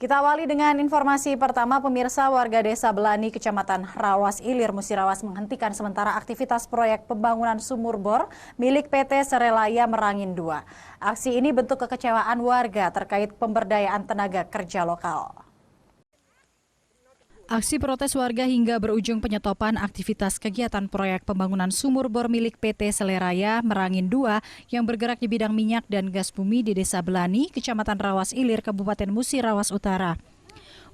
Kita awali dengan informasi pertama, pemirsa. Warga Desa Belani, Kecamatan Rawas Ilir, Musirawas menghentikan sementara aktivitas proyek pembangunan sumur bor milik PT Serelaya Merangin II. Aksi ini bentuk kekecewaan warga terkait pemberdayaan tenaga kerja lokal. Aksi protes warga hingga berujung penyetopan aktivitas kegiatan proyek pembangunan sumur bor milik PT Serelaya Merangin II yang bergerak di bidang minyak dan gas bumi di Desa Belani, Kecamatan Rawas Ilir, Kabupaten Musirawas Utara.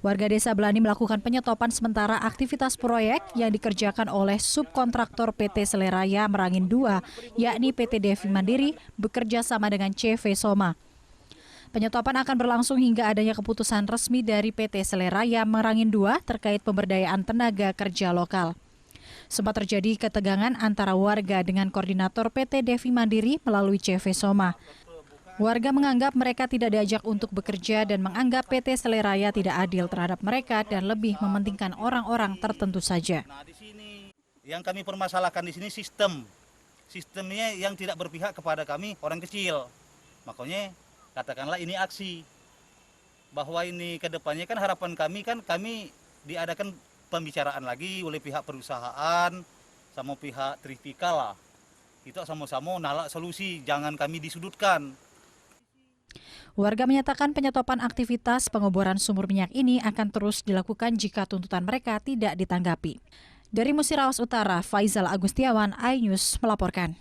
Warga Desa Belani melakukan penyetopan sementara aktivitas proyek yang dikerjakan oleh subkontraktor PT Serelaya Merangin II, yakni PT Devi Mandiri, bekerja sama dengan CV Soma. Penyetopan akan berlangsung hingga adanya keputusan resmi dari PT Serelaya Merangin II terkait pemberdayaan tenaga kerja lokal. Sempat terjadi ketegangan antara warga dengan koordinator PT Devi Mandiri melalui CV Soma. Warga menganggap mereka tidak diajak untuk bekerja dan menganggap PT Serelaya tidak adil terhadap mereka dan lebih mementingkan orang-orang tertentu saja. Nah, di sini yang kami permasalahkan di sini sistemnya yang tidak berpihak kepada kami orang kecil. Makanya katakanlah ini aksi, bahwa ini kedepannya kan harapan kami diadakan pembicaraan lagi oleh pihak perusahaan sama pihak Tripika lah. Kita sama-sama nalak solusi, jangan kami disudutkan. Warga menyatakan penyetopan aktivitas pengeboran sumur minyak ini akan terus dilakukan jika tuntutan mereka tidak ditanggapi. Dari Musirawas Utara, Faizal Agustiawan, iNews melaporkan.